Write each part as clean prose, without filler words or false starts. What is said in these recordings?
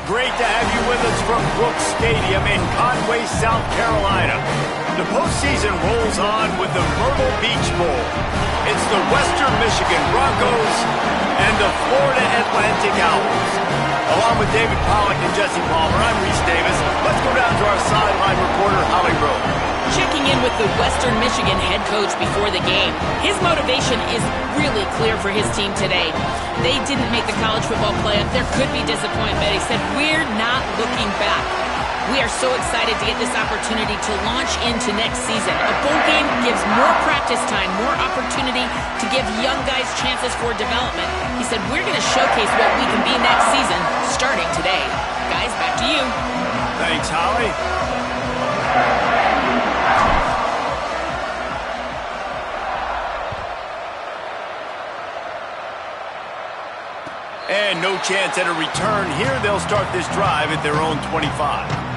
great to have you with us from Brooks Stadium in Conway, South Carolina. The postseason rolls on with the Myrtle Beach Bowl. It's the Western Michigan Broncos and the Florida Atlantic Owls. Along with David Pollack and Jesse Palmer, I'm Reese Davis. Let's go down to our sideline reporter, Holly Rowe. Checking in with the Western Michigan head coach before the game. His motivation is really clear for his team today. They didn't make the college football playoff. There could be disappointment, but he said, we're not looking back. We are so excited to get this opportunity to launch into next season. A bowl game gives more practice time, more opportunity to give young guys chances for development. He said, we're going to showcase what we can be next season, starting today. Guys, back to you. Thanks, Holly. And no chance at a return here. They'll start this drive at their own 25.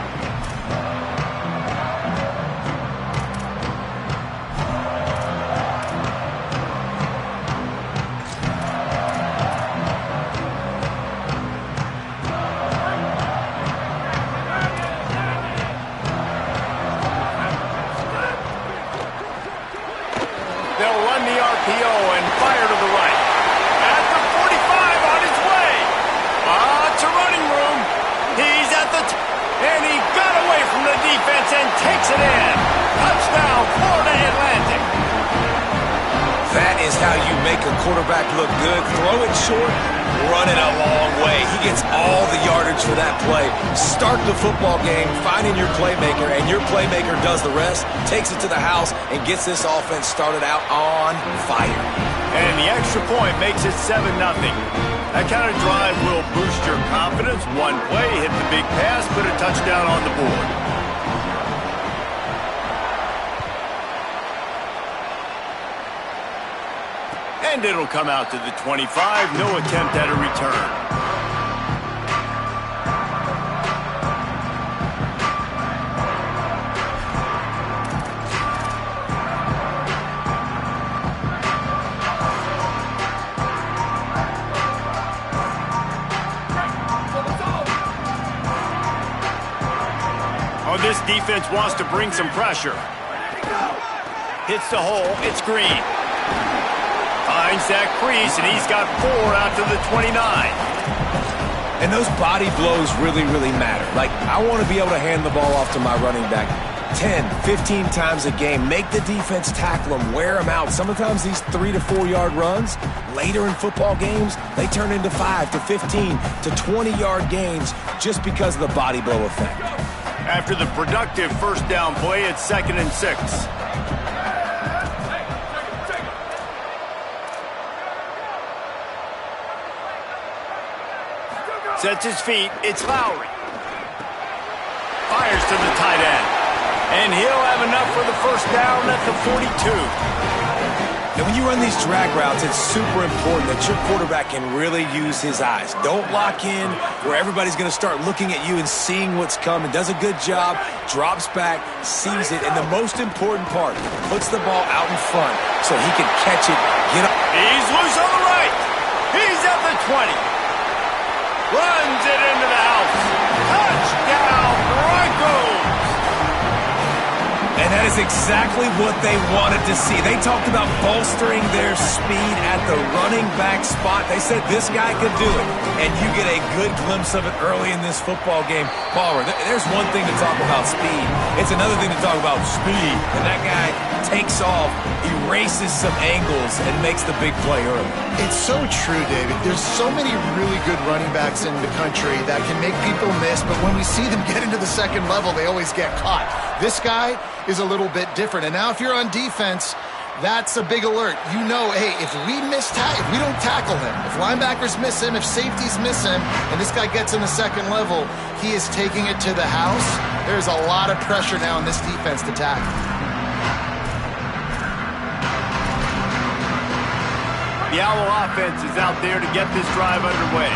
They'll run the RPO and fire to the right. At the 45 on his way. To running room. He's at the and he got away from the defense and takes it in. Touchdown, Florida Atlantic. That is how you make a quarterback look good. Throw it short, run it a long way. He gets all the yardage for that play. Start the football game, finding your playmaker, and your playmaker does the rest, takes it to the house, and gets this offense started out on fire. And the extra point makes it 7-0. That kind of drive will boost your confidence. One play, hit the big pass, put a touchdown on the board. And it'll come out to the 25. No attempt at a return. Oh, this defense wants to bring some pressure. Hits the hole. It's Green. Finds that crease, and he's got 4 out to the 29. And those body blows really, really matter. Like, I want to be able to hand the ball off to my running back 10, 15 times a game. Make the defense tackle them, wear them out. Sometimes these 3 to 4 yard runs, later in football games, they turn into 5 to 15 to 20 yard gains just because of the body blow effect. After the productive first down play, it's 2nd and 6. Sets his feet. It's Lowry. Fires to the tight end. And he'll have enough for the first down at the 42. And when you run these drag routes, it's super important that your quarterback can really use his eyes. Don't lock in where everybody's going to start looking at you and seeing what's coming. Does a good job, drops back, sees it, and the most important part, puts the ball out in front so he can catch it, get up. He's loose on the right. He's at the 20. Runs it into the house. Touchdown, Broncos. And that is exactly what they wanted to see. They talked about bolstering their speed at the running back spot. They said this guy could do it. And you get a good glimpse of it early in this football game. Palmer, there's one thing to talk about speed. It's another thing to talk about speed. And that guy takes off, erases some angles, and makes the big play early. It's so true, David. There's so many really good running backs in the country that can make people miss, but when we see them get into the second level, they always get caught. This guy is a little bit different. And now if you're on defense, that's a big alert. You know, hey, if we don't tackle him, if linebackers miss him, if safeties miss him, and this guy gets in the second level, he is taking it to the house. There's a lot of pressure now in this defense to tackle. The Owl offense is out there to get this drive underway.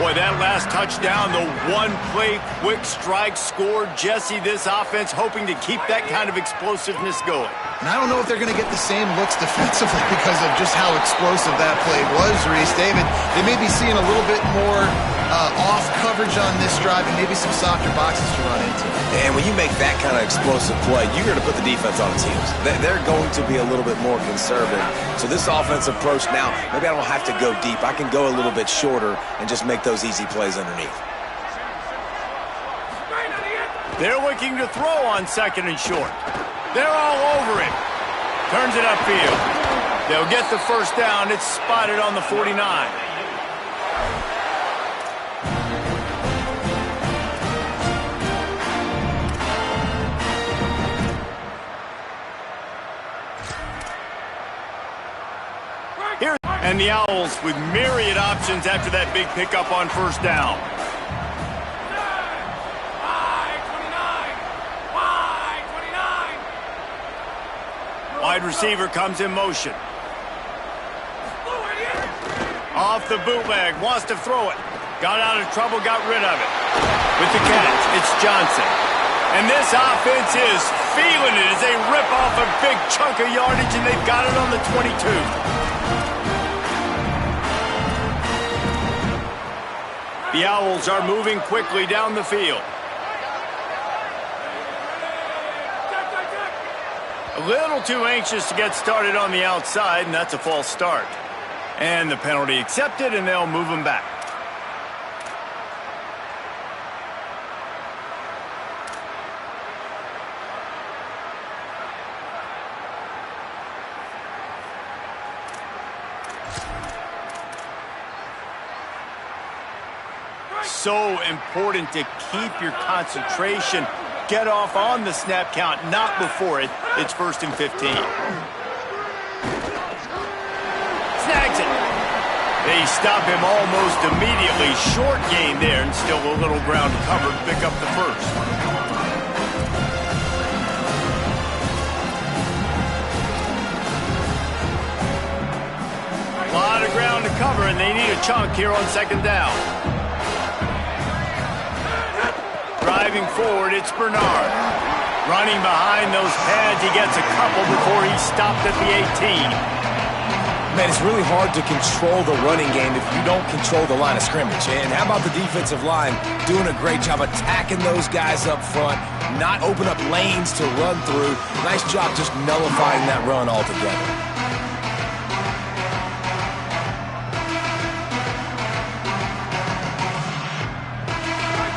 Boy, that last touchdown, the one-play quick strike score. Jesse, this offense hoping to keep that kind of explosiveness going. And I don't know if they're going to get the same looks defensively because of just how explosive that play was, Reese. David, they may be seeing a little bit more off coverage on this drive and maybe some softer boxes to run into. And when you make that kind of explosive play, you're going to put the defense on its heels. They're going to be a little bit more conservative. So this offensive approach now, maybe I don't have to go deep. I can go a little bit shorter and just make those easy plays underneath. They're looking to throw on second and short. They're all over it. Turns it upfield. They'll get the first down. It's spotted on the 49. And the Owls with myriad options after that big pickup on first down. Wide receiver comes in motion. Off the bootleg, wants to throw it. Got out of trouble, got rid of it. With the catch, it's Johnson. And this offense is feeling it as they rip off a big chunk of yardage, and they've got it on the 22. The Owls are moving quickly down the field. A little too anxious to get started on the outside, and that's a false start. And the penalty accepted, and they'll move him back. So important to keep your concentration. Get off on the snap count, not before it. It's 1st and 15. Snags it. They stop him almost immediately. Short gain there, and still a little ground covered. Pick up the first. A lot of ground to cover, and they need a chunk here on second down. Driving forward, it's Bernard. Running behind those pads, he gets a couple before he's stopped at the 18. Man, it's really hard to control the running game if you don't control the line of scrimmage. And how about the defensive line doing a great job attacking those guys up front, not open up lanes to run through. Nice job just nullifying that run altogether.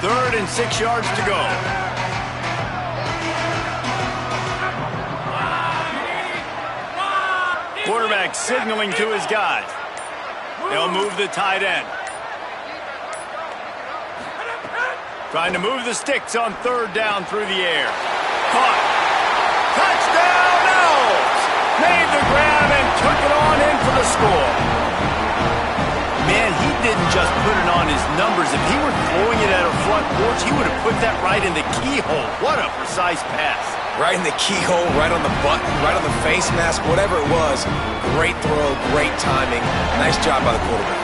3rd and 6 yards to go. Quarterback signaling to his guys. They'll move the tight end. Trying to move the sticks on 3rd down through the air. Caught. Touchdown, Owls! Made the grab and took it on in for the score. Man, he didn't just put it on his numbers. If he were throwing it at a front porch, he would have put that right in the keyhole. What a precise pass. Right in the keyhole, right on the button, right on the face mask, whatever it was. Great throw, great timing. Nice job by the quarterback.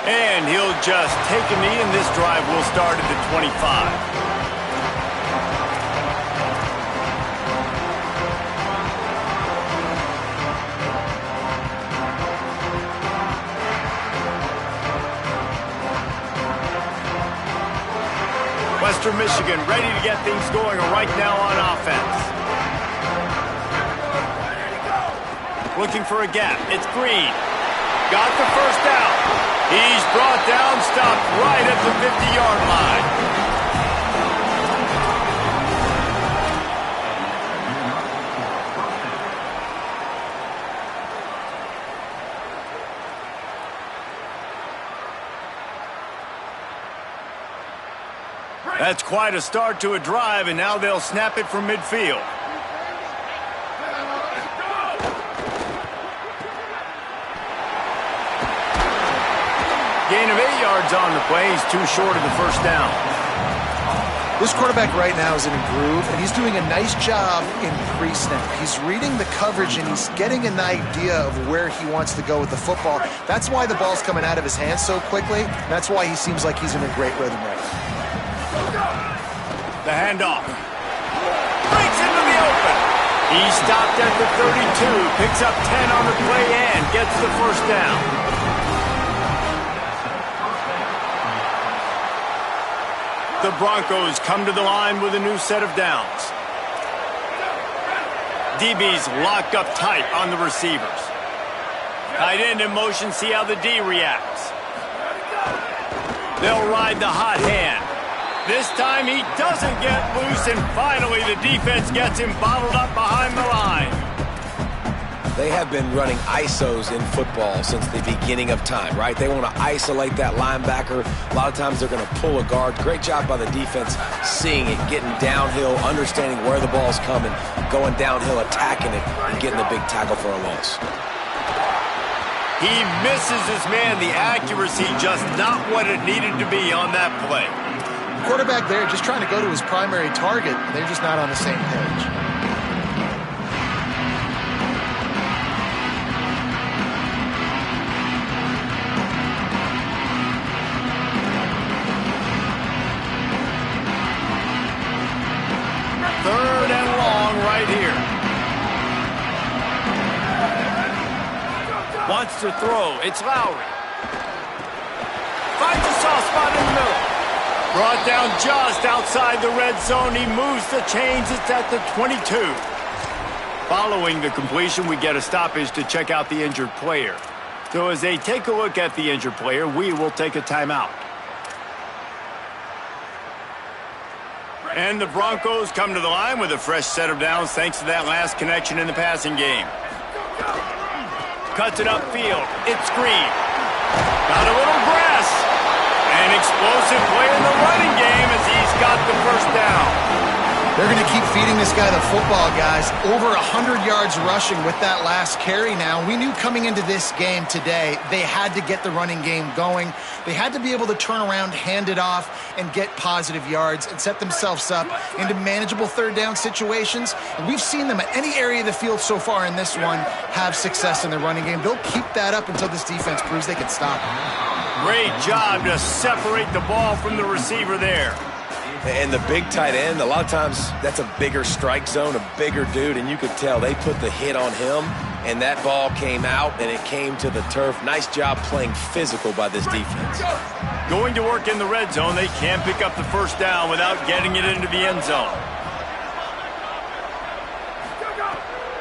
And he'll just take a knee, and this drive will start at the 25. Western Michigan ready to get things going right now on offense. Looking for a gap. It's Green. Got the first down. He's brought down, stopped right at the 50-yard line. That's quite a start to a drive, and now they'll snap it from midfield. Gain of 8 yards on the play. He's too short of the first down. This quarterback right now is in a groove, and he's doing a nice job in pre-snap. He's reading the coverage, and he's getting an idea of where he wants to go with the football. That's why the ball's coming out of his hands so quickly. That's why he seems like he's in a great rhythm right now. The handoff. Breaks into the He stopped at the 32, picks up 10 on the play and gets the first down. The Broncos come to the line with a new set of downs. DB's locked up tight on the receivers. Tight end in motion, see how the D reacts. They'll ride the hot hand. This time he doesn't get loose, and finally the defense gets him bottled up behind the line. They have been running ISOs in football since the beginning of time, right? They want to isolate that linebacker. A lot of times they're going to pull a guard. Great job by the defense seeing it, getting downhill, understanding where the ball's coming, going downhill, attacking it, and getting the big tackle for a loss. He misses his man. The accuracy just not what it needed to be on that play. Quarterback there just trying to go to his primary target. They're just not on the same page. Third and long right here. Wants to throw. It's Lowry. Finds a soft spot in the middle. Brought down just outside the red zone. He moves the chains. It's at the 22. Following the completion, we get a stoppage to check out the injured player. So as they take a look at the injured player, we will take a timeout. And the Broncos come to the line with a fresh set of downs thanks to that last connection in the passing game. Cuts it upfield. It's Green. Got a little grass. An explosive play in the running game as he's got the first down. They're going to keep feeding this guy the football, guys. Over 100 yards rushing with that last carry now. We knew coming into this game today, they had to get the running game going. They had to be able to turn around, hand it off, and get positive yards and set themselves up into manageable third down situations. And we've seen them at any area of the field so far in this one have success in the running game. They'll keep that up until this defense proves they can stop them. Great job to separate the ball from the receiver there. And the big tight end, a lot of times that's a bigger strike zone, a bigger dude, and you could tell they put the hit on him, and that ball came out, and it came to the turf. Nice job playing physical by this defense. Going to work in the red zone, they can pick up the first down without getting it into the end zone.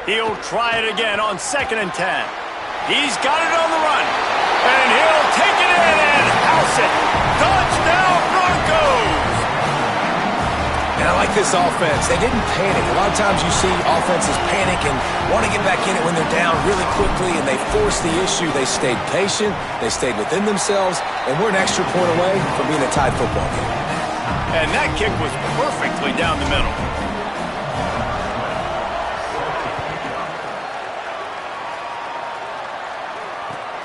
He'll try it again on 2nd and 10. He's got it on the run, and he'll take it in and house it. Touchdown, Broncos! And I like this offense. They didn't panic. A lot of times you see offenses panic and want to get back in it when they're down really quickly, and they force the issue. They stayed patient. They stayed within themselves, and we're an extra point away from being a tied football game. And that kick was perfectly down the middle.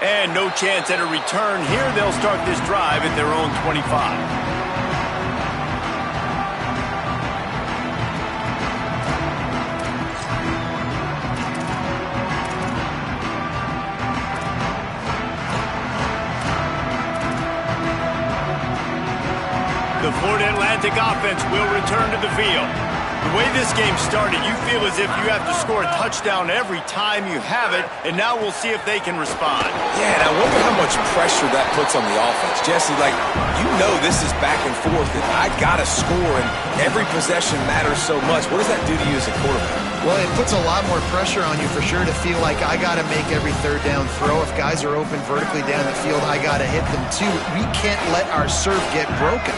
And no chance at a return here. They'll start this drive at their own 25. The Florida Atlantic offense will return to the field. The way this game started, you feel as if you have to score a touchdown every time you have it, and now we'll see if they can respond. Yeah, and I wonder how much pressure that puts on the offense. Jesse, like, you know this is back and forth, and I got to score, and every possession matters so much. What does that do to you as a quarterback? Well, it puts a lot more pressure on you for sure to feel like I got to make every third down throw. If guys are open vertically down the field, I got to hit them too. We can't let our serve get broken.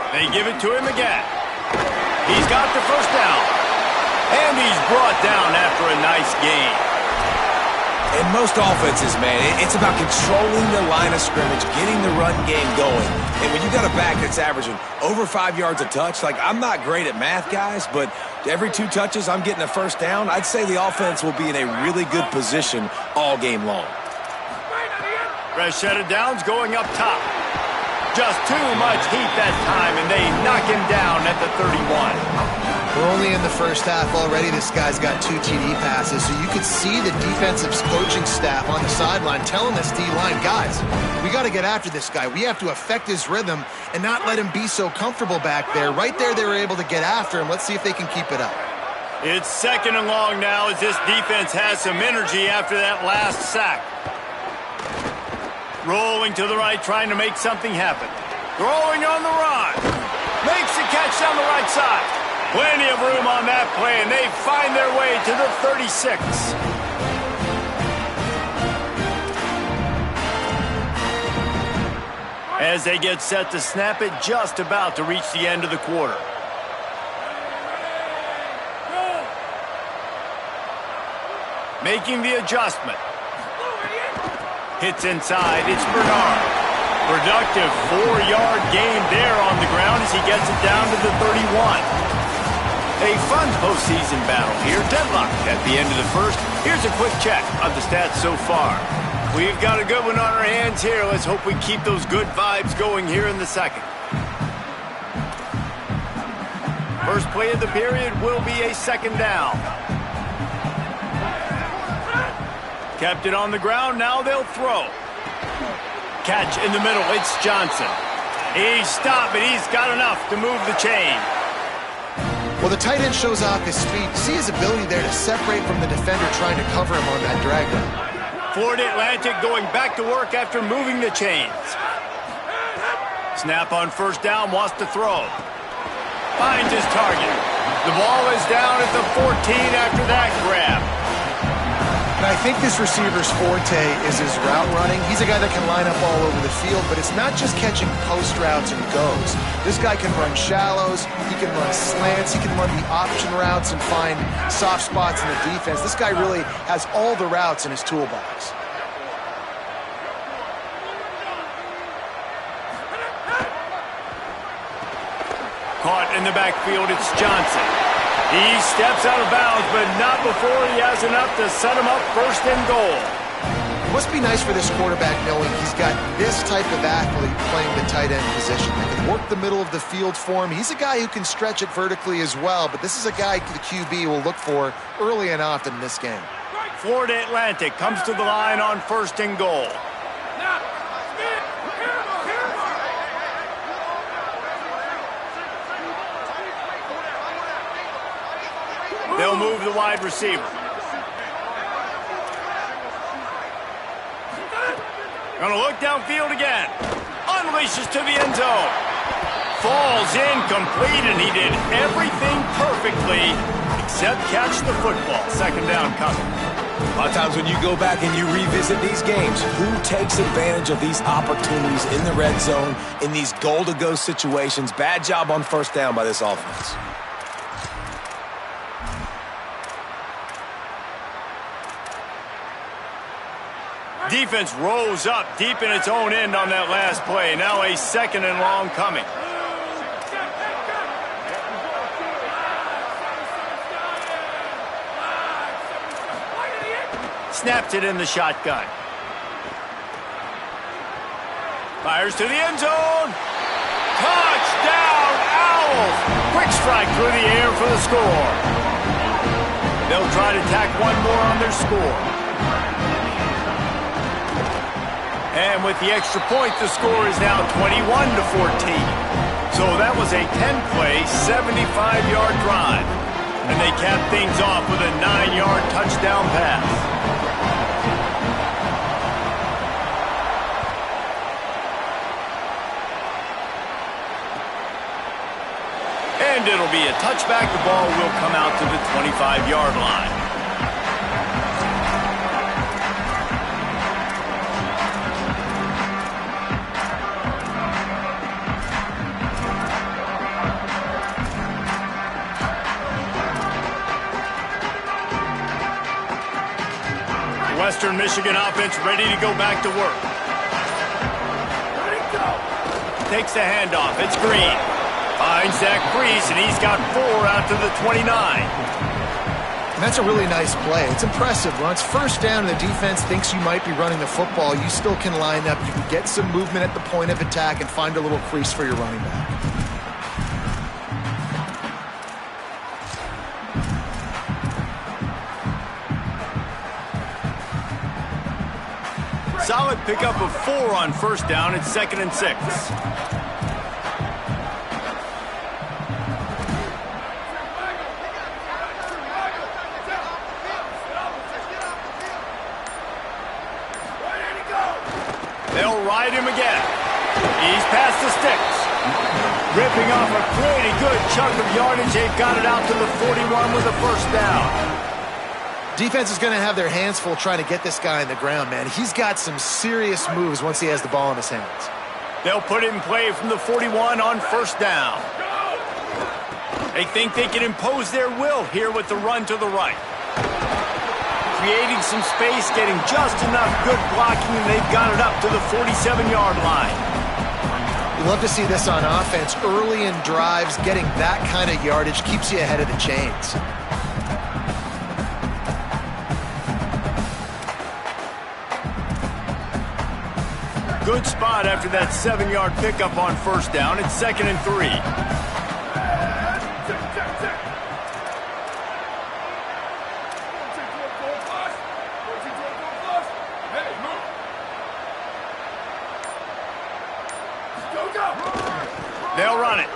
They give it to him again. He's got the first down. And he's brought down after a nice gain. In most offenses, man, it's about controlling the line of scrimmage, getting the run game going. And when you got a back that's averaging over 5 yards a touch, like, I'm not great at math, guys, but every 2 touches I'm getting a first down, I'd say the offense will be in a really good position all game long. Fresh set of downs going up top. Just too much heat that time, and they knock him down at the 31. We're only in the first half already. This guy's got 2 TD passes, so you could see the defensive coaching staff on the sideline telling this D-line, guys, we got to get after this guy. We have to affect his rhythm and not let him be so comfortable back there. Right there, they were able to get after him. Let's see if they can keep it up. It's 2nd and long now as this defense has some energy after that last sack. Rolling to the right, trying to make something happen. Throwing on the run. Makes the catch down the right side. Plenty of room on that play, and they find their way to the 36. As they get set to snap it, just about to reach the end of the quarter. Making the adjustment. Hits inside, it's Bernard. Productive 4-yard gain there on the ground as he gets it down to the 31. A fun postseason battle here. Deadlocked at the end of the first. Here's a quick check of the stats so far. We've got a good one on our hands here. Let's hope we keep those good vibes going here in the second. First play of the period will be a 2nd down. Kept it on the ground. Now they'll throw. Catch in the middle. It's Johnson. He's stopped, but he's got enough to move the chain. Well, the tight end shows off his speed. See his ability there to separate from the defender trying to cover him on that drag route. Florida Atlantic going back to work after moving the chains. Snap on 1st down, wants to throw. Finds his target. The ball is down at the 14 after that grab. And I think this receiver's forte is his route running. He's a guy that can line up all over the field, but it's not just catching post routes and goes. This guy can run shallows, he can run slants, he can run the option routes and find soft spots in the defense. This guy really has all the routes in his toolbox. Caught in the backfield, it's Johnson. He steps out of bounds, but not before he has enough to set him up 1st and goal. It must be nice for this quarterback knowing he's got this type of athlete playing the tight end position. They can work the middle of the field for him. He's a guy who can stretch it vertically as well, but this is a guy the QB will look for early and often in this game. Florida Atlantic comes to the line on 1st and goal. They'll move the wide receiver. Gonna look downfield again. Unleashes to the end zone. Falls incomplete, and he did everything perfectly except catch the football. 2nd down coming. A lot of times when you go back and you revisit these games, who takes advantage of these opportunities in the red zone, in these goal-to-go situations? Bad job on 1st down by this offense. Defense rose up deep in its own end on that last play. Now a 2nd and long coming. Snapped it in the shotgun. Fires to the end zone. Touchdown, Owls! Quick strike through the air for the score. They'll try to tack one more on their score. And with the extra point, the score is now 21-14. So that was a 10-play, 75-yard drive. And they cap things off with a 9-yard touchdown pass. And it'll be a touchback. The ball will come out to the 25-yard line. Western Michigan offense ready to go back to work. Takes the handoff. It's Green. Finds that crease, and he's got 4 out to the 29. And that's a really nice play. It's impressive. Once 1st down and the defense thinks you might be running the football, you still can line up. You can get some movement at the point of attack and find a little crease for your running back. pickup of 4 on first down. It's 2nd and 6. They'll ride him again. He's past the sticks. Ripping off a pretty good chunk of yardage. They've got it out to the 41 with a first down. Defense is going to have their hands full trying to get this guy on the ground, man. He's got some serious moves once he has the ball in his hands. They'll put it in play from the 41 on first down. They think they can impose their will here with the run to the right. Creating some space, getting just enough good blocking, and they've got it up to the 47-yard line. You love to see this on offense. Early in drives, getting that kind of yardage keeps you ahead of the chains. Good spot after that 7-yard pickup on first down. It's 2nd and 3. They'll run it.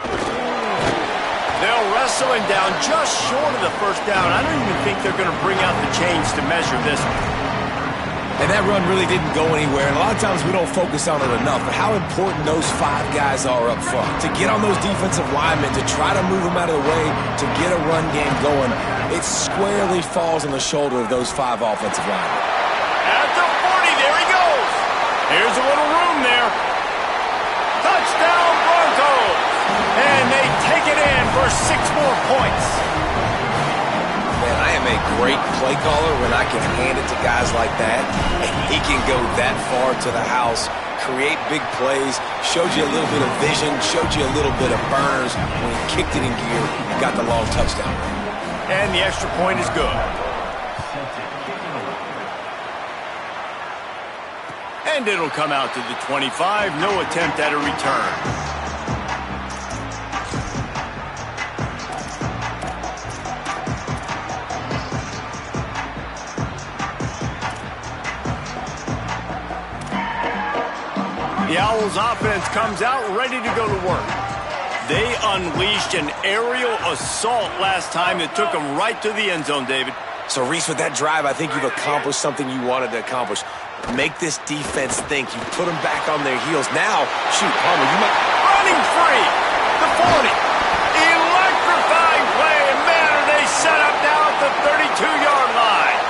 They'll wrestle him down just short of the first down. I don't even think they're going to bring out the chains to measure this one. And that run really didn't go anywhere. And a lot of times we don't focus on it enough, but how important those 5 guys are up front. To get on those defensive linemen, to try to move them out of the way, to get a run game going, it squarely falls on the shoulder of those 5 offensive linemen. At the 40, there he goes. Here's a little room there. Touchdown Broncos! And they take it in for 6 more points. Man, I am a great play caller when I can hand it to guys like that, and he can go that far to the house, create big plays, showed you a little bit of vision, showed you a little bit of burners when he kicked it in gear and got the long touchdown. And the extra point is good. And it'll come out to the 25. No attempt at a return. The Owls offense comes out ready to go to work. They unleashed an aerial assault last time that took them right to the end zone, David. So, Reese, with that drive, I think you've accomplished something you wanted to accomplish. Make this defense think. You put them back on their heels. Now, shoot, Palmer, you might... Running free! The 40! Electrifying play! And man, are they set up now at the 32-yard line!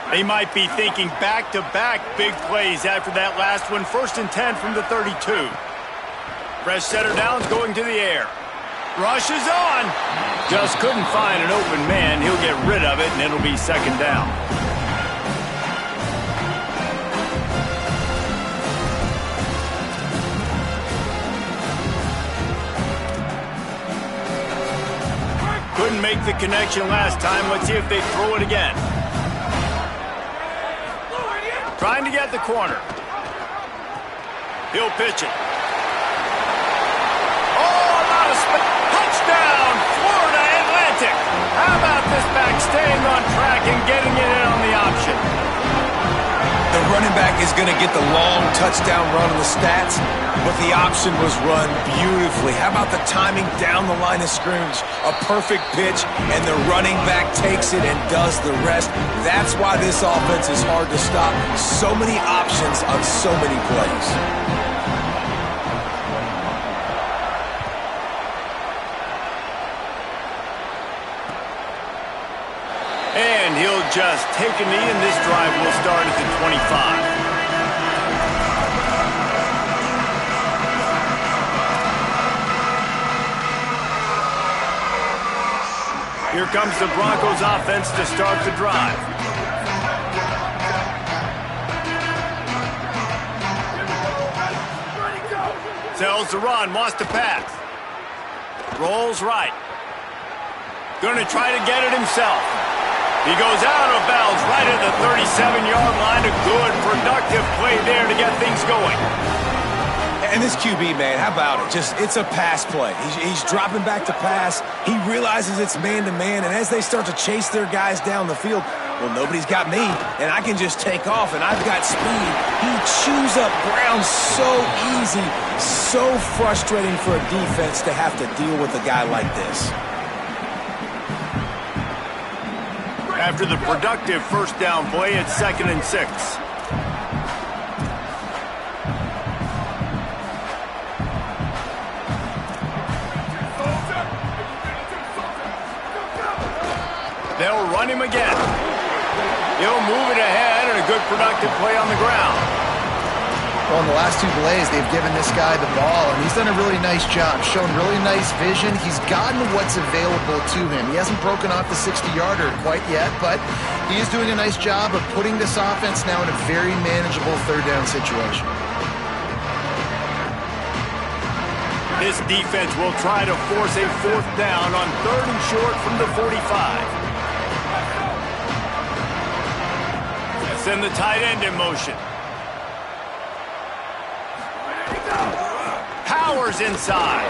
They might be thinking back-to-back big plays after that last one. 1st and 10 from the 32. Fresh setter downs going to the air. Rush is on. Just couldn't find an open man. He'll get rid of it, and it'll be 2nd down. Couldn't make the connection last time. Let's see if they throw it again. Trying to get the corner. He'll pitch it. Touchdown, Florida Atlantic. How about this back staying on track and getting it in on the option? The running back is going to get the long touchdown run in the stats, but the option was run beautifully. How about the timing down the line of scrimmage? A perfect pitch, and the running back takes it and does the rest. That's why this offense is hard to stop. So many options on so many plays. And he'll just take a knee, and this drive will start at the 25. Here comes the Broncos offense to start the drive. Tells the run, wants to pass. Rolls right. Going to try to get it himself. He goes out of bounds right at the 37-yard line. A good, productive play there to get things going. And this QB, man, how about it? It's a pass play. He's dropping back to pass. He realizes it's man-to-man, and as they start to chase their guys down the field, well, nobody's got me, and I can just take off, and I've got speed. He chews up ground so easy, so frustrating for a defense to have to deal with a guy like this. After the productive first down play, it's 2nd and 6. They'll run him again. He'll move it ahead, and a good productive play on the ground. Well, in the last 2 plays, they've given this guy the ball, and he's done a really nice job, shown really nice vision. He's gotten what's available to him. He hasn't broken off the 60-yarder quite yet, but he is doing a nice job of putting this offense now in a very manageable 3rd down situation. This defense will try to force a 4th down on 3rd and short from the 45. Send the tight end in motion. Powers inside.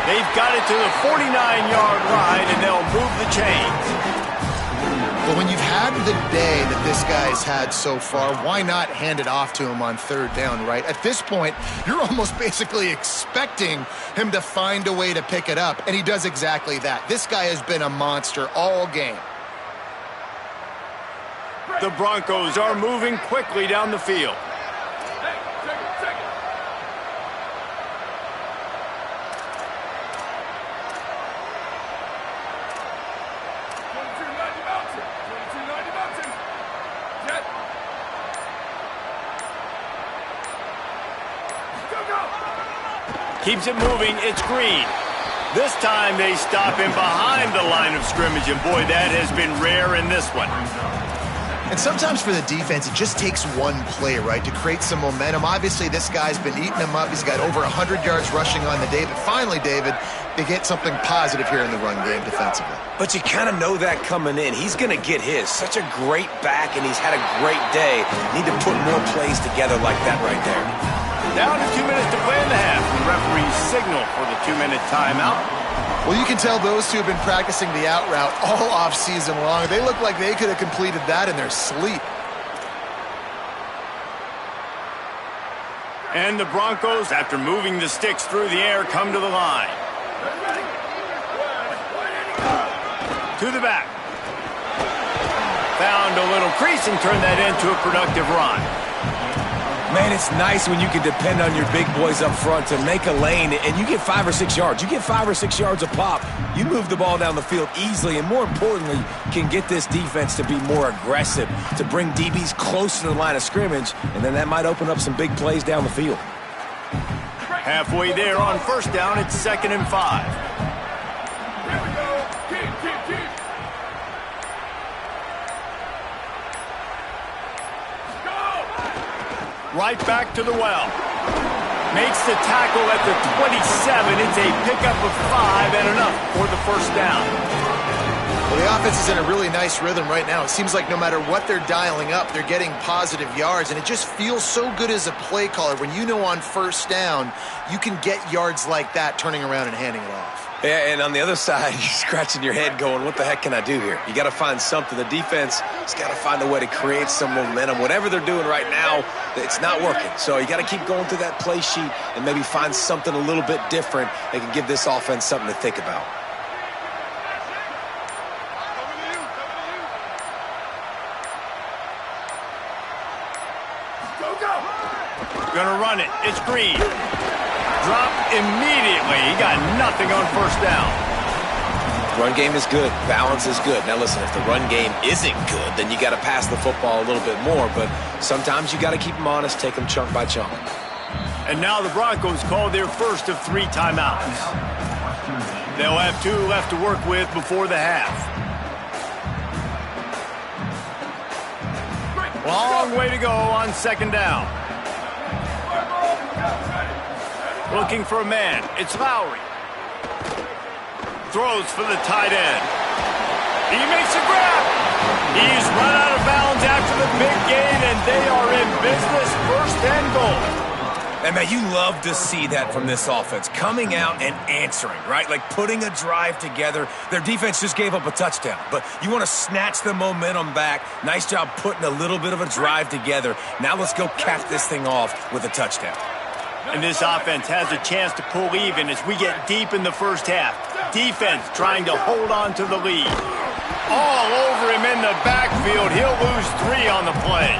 They've got it to the 49-yard line, and they'll move the chains. But when you've had the day that this guy's had so far, why not hand it off to him on 3rd down, right? At this point, you're almost basically expecting him to find a way to pick it up, and he does exactly that. This guy has been a monster all game. The Broncos are moving quickly down the field. Keeps it moving. It's Green. This time they stop him behind the line of scrimmage, and boy, that has been rare in this one. And sometimes for the defense, it just takes one play, right, to create some momentum. Obviously, this guy's been eating him up. He's got over 100 yards rushing on the day. But finally, David, they get something positive here in the run game defensively. But you kind of know that coming in. He's going to get his. Such a great back, and he's had a great day. Need to put more plays together like that right there. Down to 2 minutes to play in the half. The referees signal for the 2-minute timeout. Well, you can tell those two have been practicing the out route all off-season long. They look like they could have completed that in their sleep. And the Broncos, after moving the sticks through the air, come to the line. To the back. Found a little crease and turned that into a productive run. Man, it's nice when you can depend on your big boys up front to make a lane, and you get 5 or 6 yards. You get 5 or 6 yards a pop. You move the ball down the field easily, and more importantly, can get this defense to be more aggressive, to bring DBs close to the line of scrimmage, and then that might open up some big plays down the field. Halfway there on 1st down, it's 2nd and 5. Right back to the well. Makes the tackle at the 27. It's a pickup of 5 and enough for the 1st down. Well, the offense is in a really nice rhythm right now. It seems like no matter what they're dialing up, they're getting positive yards, and it just feels so good as a play caller when you know on 1st down you can get yards like that turning around and handing it off. Yeah, and on the other side, you're scratching your head going, what the heck can I do here? You got to find something. The defense has got to find a way to create some momentum. Whatever they're doing right now, it's not working. So you got to keep going through that play sheet and maybe find something a little bit different that can give this offense something to think about. Gonna run it. It's Green. Drop immediately. He got nothing on 1st down. Run game is good. Balance is good. Now listen, if the run game isn't good, then you got to pass the football a little bit more. But sometimes you got to keep them honest, take them chunk by chunk. And now the Broncos call their first of 3 timeouts. They'll have 2 left to work with before the half. Long way to go on 2nd down. Looking for a man. It's Lowry. Throws for the tight end. He makes a grab. He's run out of bounds after the big gain, and they are in business. 1st and goal. And, man, you love to see that from this offense, coming out and answering, right? Like putting a drive together. Their defense just gave up a touchdown, but you want to snatch the momentum back. Nice job putting a little bit of a drive together. Now let's go cap this thing off with a touchdown. And this offense has a chance to pull even as we get deep in the first half. Defense trying to hold on to the lead. All over him in the backfield. He'll lose 3 on the play.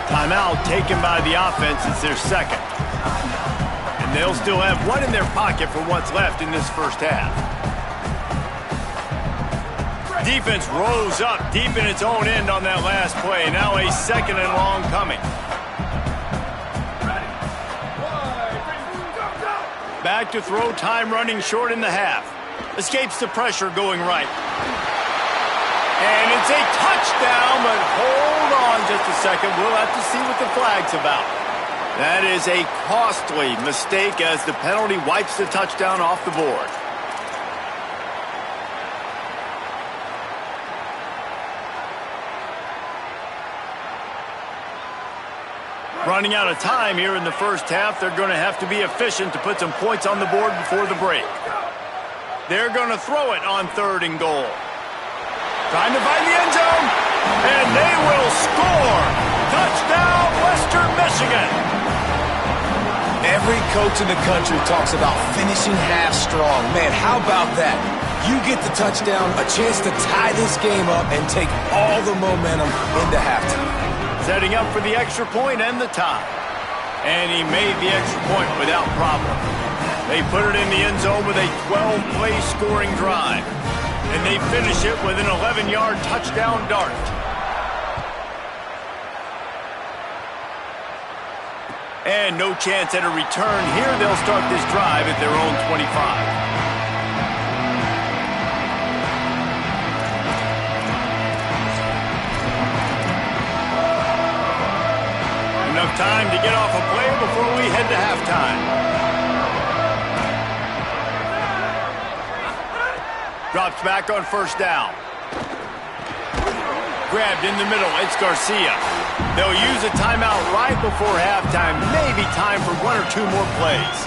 Timeout taken by the offense. It's their second. And they'll still have 1 in their pocket for what's left in this first half. Defense rose up deep in its own end on that last play. Now a 2nd and long coming. Back to throw, time running short in the half. Escapes the pressure going right. And it's a touchdown, but hold on just a second. We'll have to see what the flag's about. That is a costly mistake as the penalty wipes the touchdown off the board. Running out of time here in the first half. They're going to have to be efficient to put some points on the board before the break. They're going to throw it on 3rd and goal. Trying to find the end zone, and they will score. Touchdown, Western Michigan. Every coach in the country talks about finishing half strong. Man, how about that? You get the touchdown, a chance to tie this game up and take all the momentum into halftime. Setting up for the extra point and the tie. And he made the extra point without problem. They put it in the end zone with a 12-play scoring drive. And they finish it with an 11-yard touchdown dart. And no chance at a return here. They'll start this drive at their own 25. Enough time to get off a play before we head to halftime. Drops back on 1st down. Grabbed in the middle. It's Garcia. They'll use a timeout right before halftime. Maybe time for 1 or 2 more plays.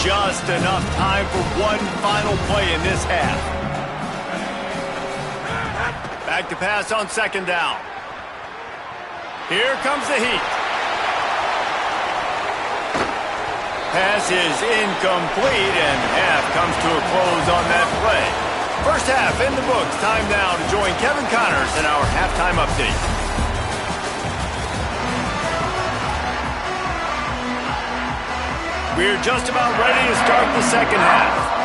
Just enough time for 1 final play in this half. Back to pass on 2nd down. Here comes the heat. Pass is incomplete, and half comes to a close on that play. First half in the books. Time now to join Kevin Connors in our halftime update. We're just about ready to start the second half.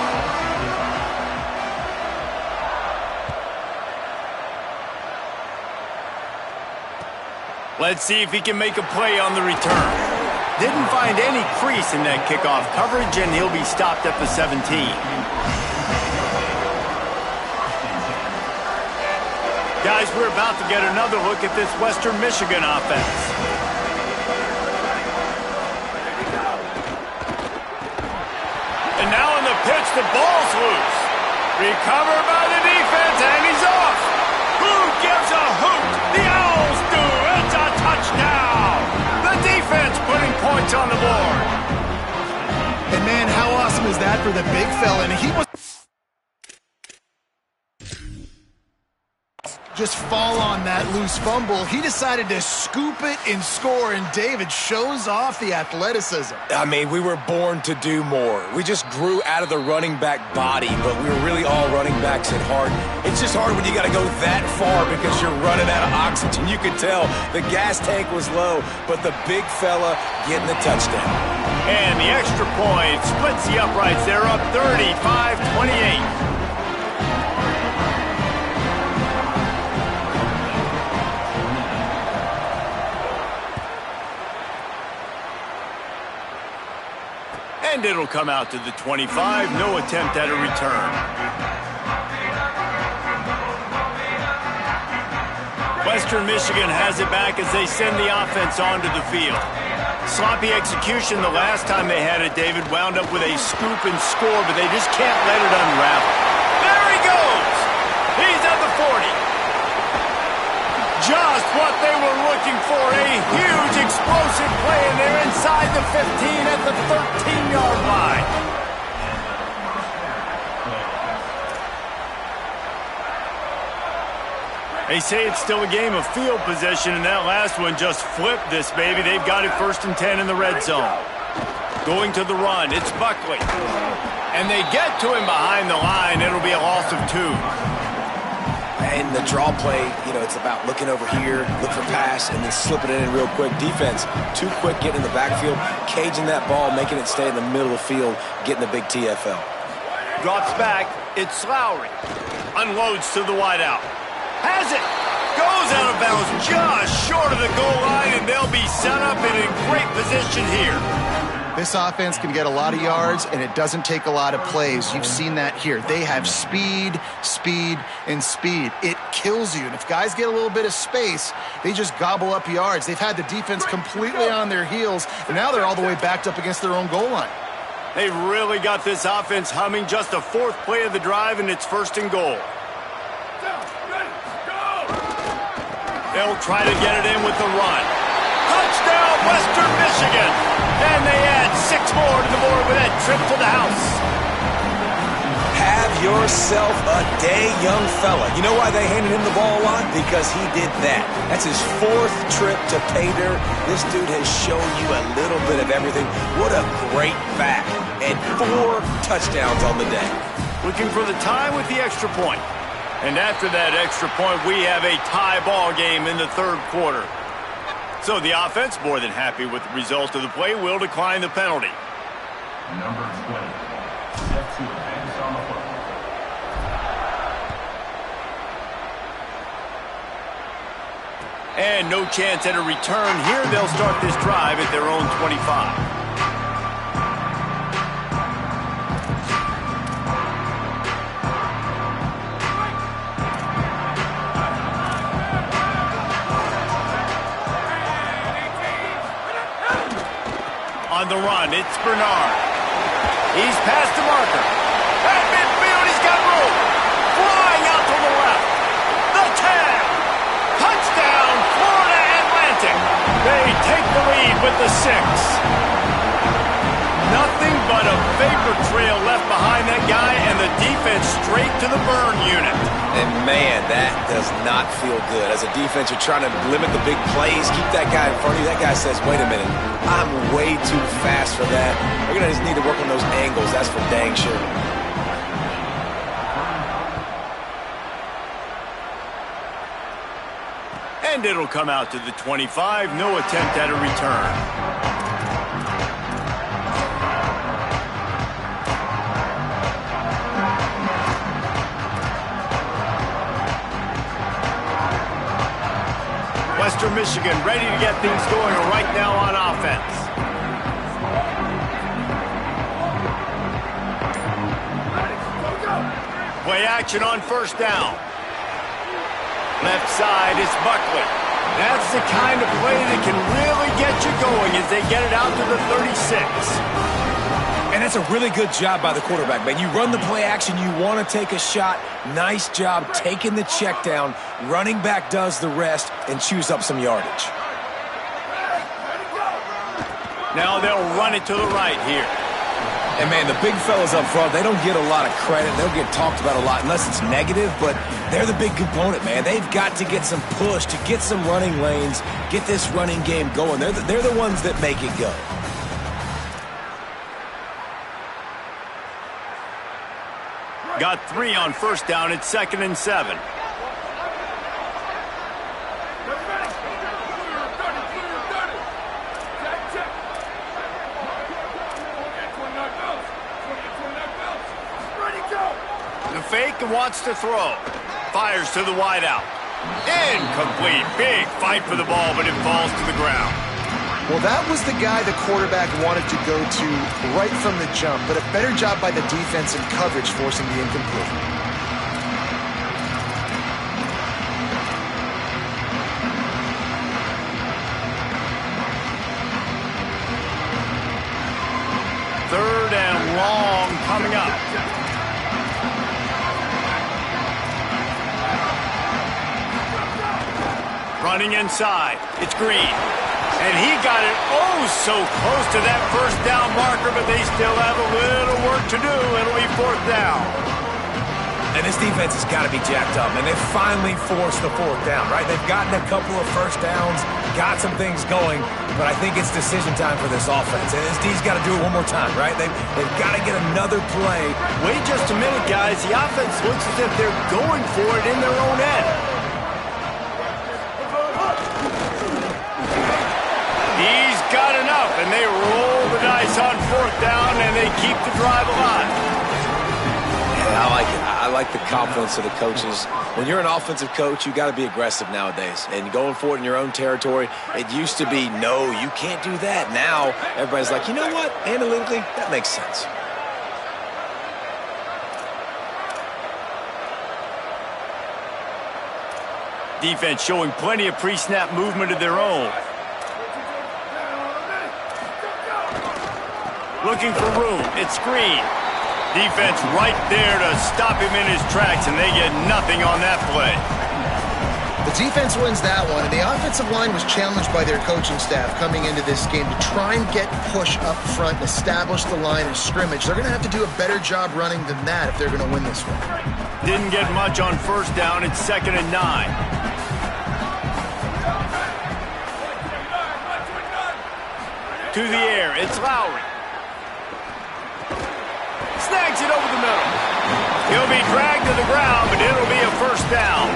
Let's see if he can make a play on the return. Didn't find any crease in that kickoff coverage, and he'll be stopped at the 17. Guys, we're about to get another look at this Western Michigan offense. And now on the pitch, the ball's loose. Recovered by the defense, and he's off. Who gives a hoot? The Owls do. It's a touchdown. The defense putting points on the board. And, man, how awesome is that for the big fella? And he was just fall on that loose fumble. He decided to scoop it and score, and David shows off the athleticism. I mean, we were born to do more. We just grew out of the running back body, but we were really all running backs at heart. It's just hard when you got to go that far because you're running out of oxygen. You could tell the gas tank was low, but the big fella getting the touchdown. And the extra point splits the uprights. They're up 35-28. And it'll come out to the 25. No attempt at a return. Western Michigan has it back as they send the offense onto the field. Sloppy execution the last time they had it, David. Wound up with a scoop and score, but they just can't let it unravel. There he goes! He's at the 40. Just what they were looking for. A huge explosion. explosive play, and they're inside the 15 at the 13-yard line. They say it's still a game of field possession, and that last one just flipped this baby. They've got it 1st and 10 in the red zone. Going to the run, it's Buckley. And they get to him behind the line. It'll be a loss of 2. And the draw play, it's about looking over here, look for pass, and then slipping it in real quick. Defense, too quick getting in the backfield, caging that ball, making it stay in the middle of the field, getting the big TFL. Drops back, it's Lowry. Unloads to the wideout. Has it. Goes out of bounds just short of the goal line, and they'll be set up and in great position here. This offense can get a lot of yards, and it doesn't take a lot of plays. You've seen that here. They have speed, speed, and speed. It kills you. And if guys get a little bit of space, they just gobble up yards. They've had the defense completely on their heels, and now they're all the way backed up against their own goal line. They really got this offense humming. Just the 4th play of the drive, and it's 1st and goal. They'll try to get it in with the run. Touchdown, Western Michigan! And they add 6 more to the board with that trip to the house. Have yourself a day, young fella. You know why they handed him the ball a lot? Because he did that. That's his 4th trip to pay dirt. This dude has shown you a little bit of everything. What a great back. And 4 touchdowns on the day. Looking for the tie with the extra point. And after that extra point, we have a tie ball game in the 3rd quarter. So the offense, more than happy with the result of the play, will decline the penalty. Number 20, set to advance on the foot. And no chance at a return here. They'll start this drive at their own 25. On the run, it's Bernard. He's past the marker. At midfield, he's got room. Flying out to the left. The 10. Touchdown, Florida Atlantic. They take the lead with the 6. Nothing but a vapor trail left behind that guy, and the defense straight to the burn unit. And man, that does not feel good. As a defense, you're trying to limit the big plays, keep that guy in front of you. That guy says, wait a minute, I'm way too fast for that. We're going to just need to work on those angles. That's for dang sure. And it'll come out to the 25. No attempt at a return. Western Michigan ready to get things going right now on offense. Play action on 1st down. Left side is Buckley. That's the kind of play that can really get you going as they get it out to the 36. And that's a really good job by the quarterback, man. You run the play action, you want to take a shot. Nice job taking the check down. Running back does the rest and chews up some yardage. Now they'll run it to the right here. And, man, the big fellas up front, they don't get a lot of credit. They'll get talked about a lot unless it's negative, but they're the big component, man. They've got to get some push, to get some running lanes, get this running game going. They're the ones that make it go. Got 3 on 1st down. It's 2nd and 7. The fake and wants to throw. Fires to the wideout. Incomplete. Big fight for the ball, but it falls to the ground. Well, that was the guy the quarterback wanted to go to right from the jump, but a better job by the defense in coverage forcing the incomplete. Third and long coming up. Running inside. It's Green. And he got it oh so close to that first down marker, but they still have a little work to do. It'll be fourth down. And this defense has got to be jacked up, and they've finally forced the fourth down, right? They've gotten a couple of first downs, got some things going, but I think it's decision time for this offense. And this D's got to do it one more time, right? They've got to get another play. Wait just a minute, guys. The offense looks as if they're going for it in their own end. He's got enough, and they roll the dice on fourth down, and they keep the drive alive. Yeah, I like it. I like the confidence of the coaches. When you're an offensive coach, you got to be aggressive nowadays. And going for it in your own territory, it used to be, no, you can't do that. Now, everybody's like, you know what? Analytically, that makes sense. Defense showing plenty of pre-snap movement of their own. Looking for room. It's screen. Defense right there to stop him in his tracks, and they get nothing on that play. The defense wins that one, and the offensive line was challenged by their coaching staff coming into this game to try and get push up front and establish the line of scrimmage. They're going to have to do a better job running than that if they're going to win this one. Didn't get much on first down. It's 2nd and 9. To the air. It's Lowry. Snags it over the middle. He'll be dragged to the ground, but it'll be a first down.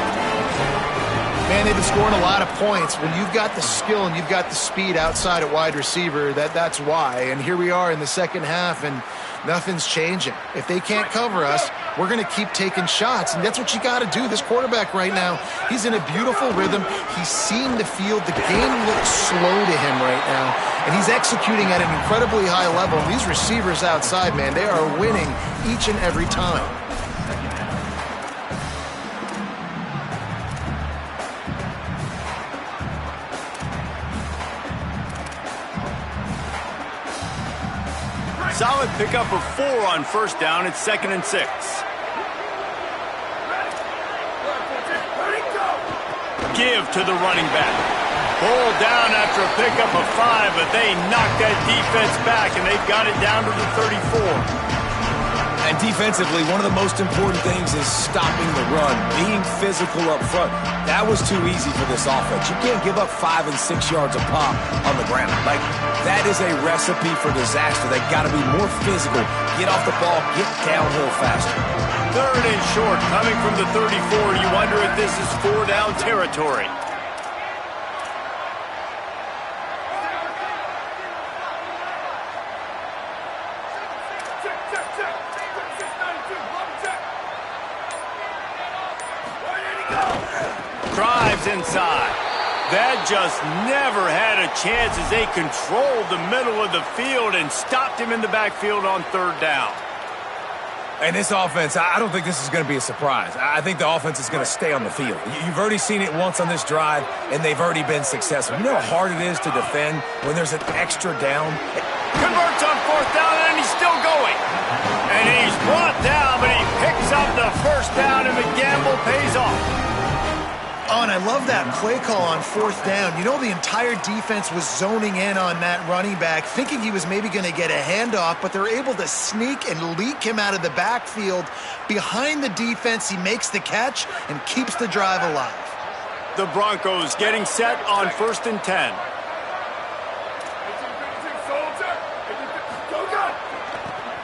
Man, they've been scoring a lot of points. When you've got the skill and you've got the speed outside at wide receiver, that's why. And here we are in the second half, and nothing's changing. If they can't cover us, we're going to keep taking shots, and that's what you got to do. This quarterback right now, he's in a beautiful rhythm. He's seeing the field. The game looks slow to him right now, and he's executing at an incredibly high level. And these receivers outside, man, they are winning each and every time. Solid pickup of 4 on first down. It's 2nd and 6. Give to the running back. Pulled down after a pickup of 5, but they knocked that defense back, and they've got it down to the 34. And defensively, one of the most important things is stopping the run, being physical up front. That was too easy for this offense. You can't give up 5 and 6 yards a pop on the ground. Like, that is a recipe for disaster. They got to be more physical, get off the ball, get downhill faster. 3rd and short, coming from the 34. You wonder if this is 4-down territory. Drives inside. That just never had a chance as they controlled the middle of the field and stopped him in the backfield on 3rd down. And this offense, I don't think this is going to be a surprise. I think the offense is going to stay on the field. You've already seen it once on this drive, and they've already been successful. You know how hard it is to defend when there's an extra down? Converts on 4th down, and he's still going. And he's brought down, but he picks up the first down, and the gamble pays off. Oh, and I love that play call on 4th down. You know, the entire defense was zoning in on that running back, thinking he was maybe going to get a handoff, but they're able to sneak and leak him out of the backfield. Behind the defense, he makes the catch and keeps the drive alive. The Broncos getting set on 1st and 10.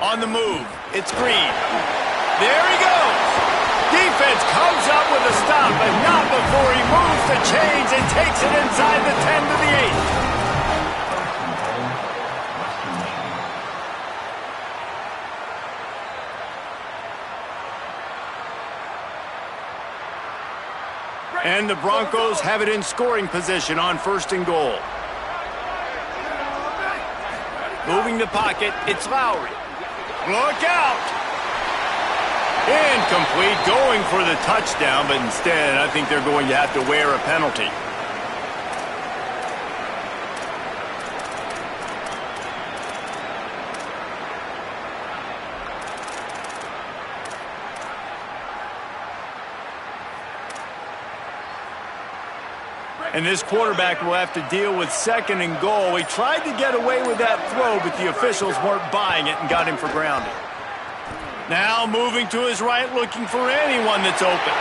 On the move, it's Green. There he goes. Defense comes up with a stop, but not before he moves the chains and takes it inside the 10 to the 8. And the Broncos have it in scoring position on 1st and goal. Moving the pocket, it's Lowry. Look out! Incomplete, going for the touchdown, but instead I think they're going to have to wear a penalty. And this quarterback will have to deal with 2nd and goal. He tried to get away with that throw, but the officials weren't buying it and got him for grounding. Now moving to his right, looking for anyone that's open.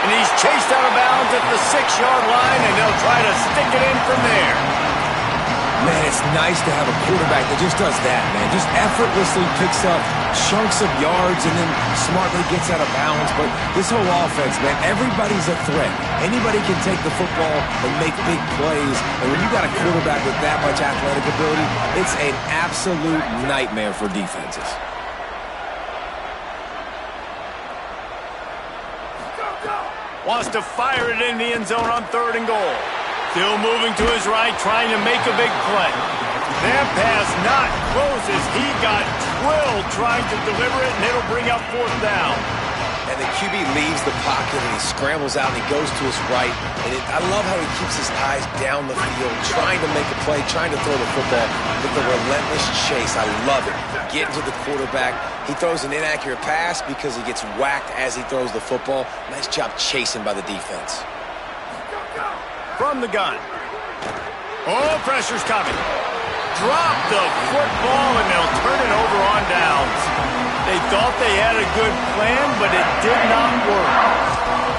And he's chased out of bounds at the 6-yard line, and they'll try to stick it in from there. Man, it's nice to have a quarterback that just does that, man. Just effortlessly picks up chunks of yards and then smartly gets out of bounds. But this whole offense, man, everybody's a threat. Anybody can take the football and make big plays. And when you got a quarterback with that much athletic ability, it's an absolute nightmare for defenses. Wants to fire it in the end zone on 3rd and goal. Still moving to his right, trying to make a big play. That pass not close as he got drilled trying to deliver it, and it'll bring up 4th down. And the QB leaves the pocket, and he scrambles out, and he goes to his right. And I love how he keeps his eyes down the field, trying to make a play, trying to throw the football with the relentless chase. I love it. Getting to the quarterback. He throws an inaccurate pass because he gets whacked as he throws the football. Nice job chasing by the defense. From the gun. Oh, pressure's coming. Drop the football, and they'll turn it over on downs. They thought they had a good plan, but it did not work.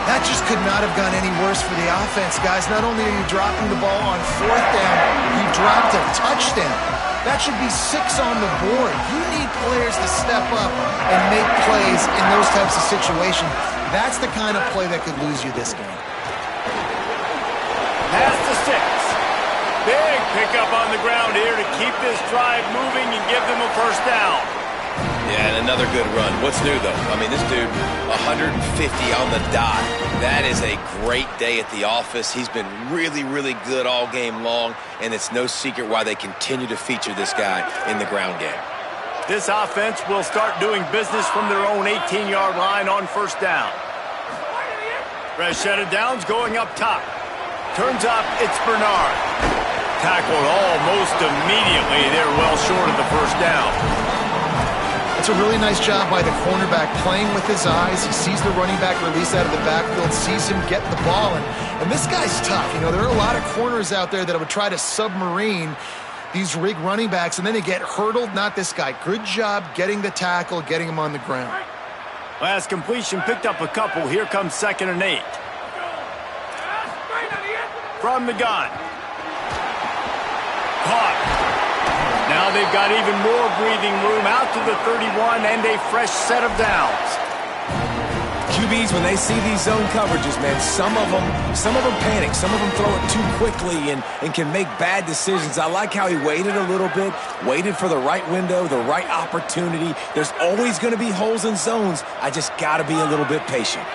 That just could not have gone any worse for the offense, guys. Not only are you dropping the ball on 4th down, you dropped a touchdown. That should be 6 on the board. You need players to step up and make plays in those types of situations. That's the kind of play that could lose you this game. Pass to 6. Big pickup on the ground here to keep this drive moving and give them a 1st down. Yeah, and another good run. What's new, though? I mean, this dude, 150 on the dot. That is a great day at the office. He's been really, really good all game long, and it's no secret why they continue to feature this guy in the ground game. This offense will start doing business from their own 18-yard line on 1st down. Fresh set of downs going up top. Turns up, it's Bernard. Tackled almost immediately. They're well short of the 1st down. It's a really nice job by the cornerback playing with his eyes. He sees the running back release out of the backfield, sees him get the ball, and this guy's tough. You know, there are a lot of corners out there that would try to submarine these rig running backs, and then they get hurdled. Not this guy. Good job getting the tackle, getting him on the ground. Last completion picked up a couple. Here comes 2nd and 8. From the gun. Caught. Now they've got even more breathing room out to the 31 and a fresh set of downs. QBs, when they see these zone coverages, man, some of them panic. Some of them throw it too quickly and can make bad decisions. I like how he waited a little bit, waited for the right window, the right opportunity. There's always going to be holes in zones. I just got to be a little bit patient.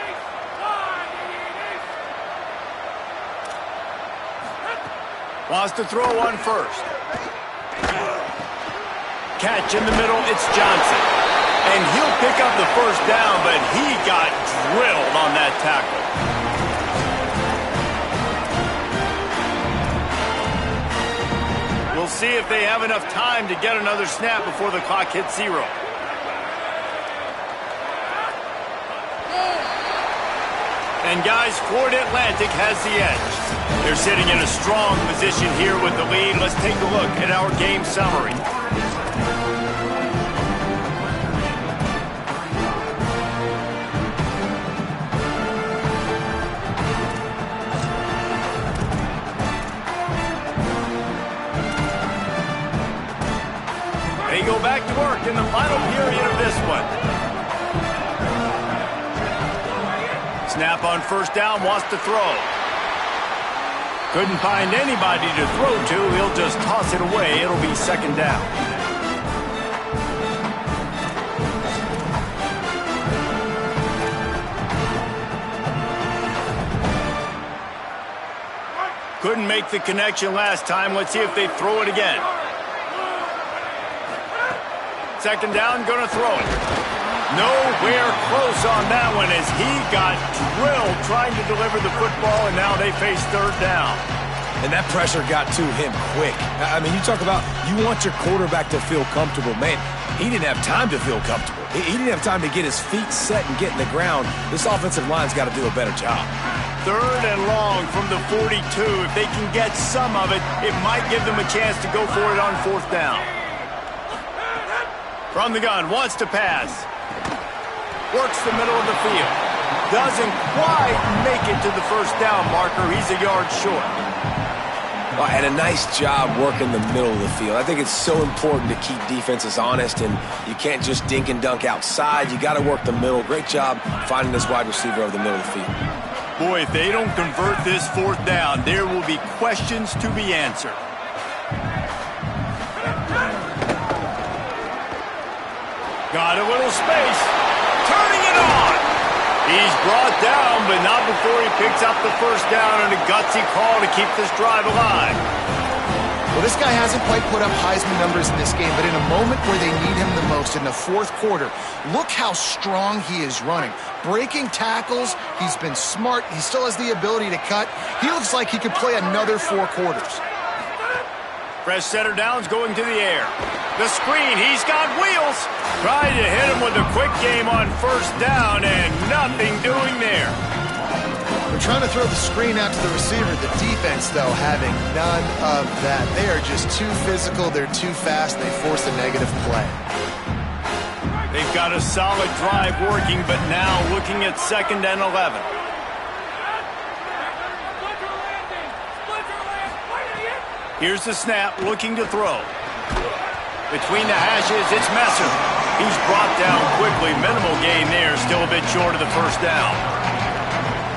Wants to throw on 1st. Catch in the middle, it's Johnson. And he'll pick up the 1st down, but he got drilled on that tackle. We'll see if they have enough time to get another snap before the clock hits 0. And guys, Florida Atlantic has the edge. They're sitting in a strong position here with the lead. Let's take a look at our game summary. They go back to work in the final period of this one. Snap on 1st down, wants to throw. Couldn't find anybody to throw to. He'll just toss it away. It'll be 2nd down. Couldn't make the connection last time. Let's see if they throw it again. 2nd down, gonna throw it. Nowhere close on that one as he got drilled trying to deliver the football, and now they face 3rd down. And that pressure got to him quick. I mean, you talk about you want your quarterback to feel comfortable. Man, he didn't have time to feel comfortable. He didn't have time to get his feet set and get in the ground. This offensive line's got to do a better job. 3rd and long from the 42. If they can get some of it, it might give them a chance to go for it on 4th down. From the gun, wants to pass. Works the middle of the field. Doesn't quite make it to the 1st down marker. He's a yard short. Well, and a nice job working the middle of the field. I think it's so important to keep defenses honest, and you can't just dink and dunk outside. You got to work the middle. Great job finding this wide receiver over the middle of the field. Boy, if they don't convert this 4th down, there will be questions to be answered. Got a little space. Turning it on. He's brought down, but not before he picks up the 1st down and a gutsy call to keep this drive alive. Well, this guy hasn't quite put up Heisman numbers in this game, but in a moment where they need him the most, in the 4th quarter, look how strong he is running. Breaking tackles, he's been smart, he still has the ability to cut. He looks like he could play another 4 quarters. Fresh setter downs going to the air. The screen, he's got wheels. Trying to hit him with a quick game on 1st down and nothing doing there. They're trying to throw the screen out to the receiver. The defense, though, having none of that. They are just too physical. They're too fast. They force a negative play. They've got a solid drive working, but now looking at 2nd and 11. Here's the snap, looking to throw. Between the hashes, it's Messer. He's brought down quickly. Minimal gain there, still a bit short of the 1st down.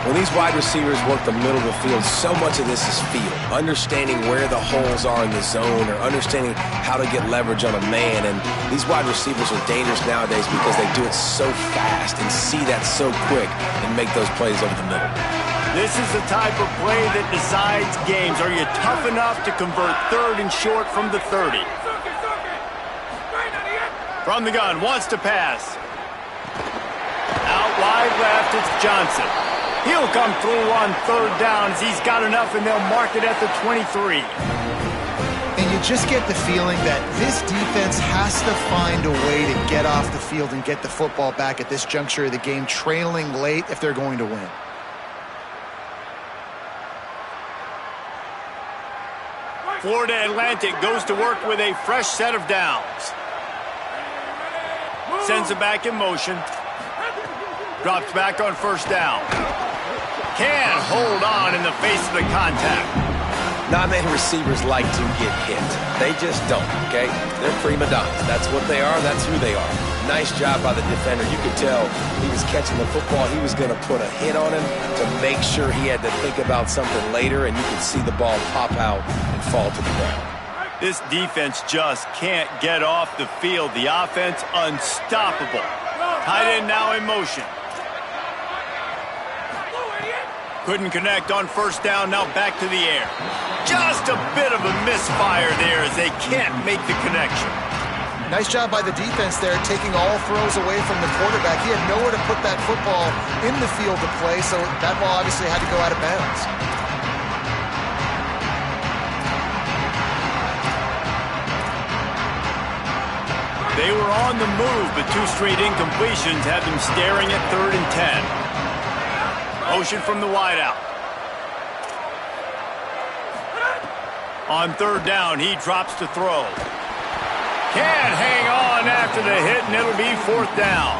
When these wide receivers work the middle of the field, so much of this is feel. Understanding where the holes are in the zone or understanding how to get leverage on a man. And these wide receivers are dangerous nowadays because they do it so fast and see that so quick and make those plays over the middle. This is the type of play that decides games. Are you tough enough to convert 3rd and short from the 30? From the gun, wants to pass. Out wide left, it's Johnson. He'll come through on 3rd down as he's got enough, and they'll mark it at the 23. And you just get the feeling that this defense has to find a way to get off the field and get the football back at this juncture of the game, trailing late if they're going to win. Florida Atlantic goes to work with a fresh set of downs. Sends it back in motion. Drops back on 1st down. Can't hold on in the face of the contact. Not many receivers like to get hit. They just don't, okay? They're prima donnas. That's what they are. That's who they are. Nice job by the defender. You could tell he was catching the football. He was going to put a hit on him to make sure he had to think about something later, and you could see the ball pop out and fall to the ground. This defense just can't get off the field. The offense unstoppable. Tight end now in motion. Couldn't connect on 1st down, now back to the air. Just a bit of a misfire there as they can't make the connection. Nice job by the defense there, taking all throws away from the quarterback. He had nowhere to put that football in the field to play, so that ball obviously had to go out of bounds. They were on the move, but 2 straight incompletions have them staring at 3rd and 10. Motion from the wideout. On 3rd down, he drops to throw. Can't hang on after the hit, and it'll be 4th down.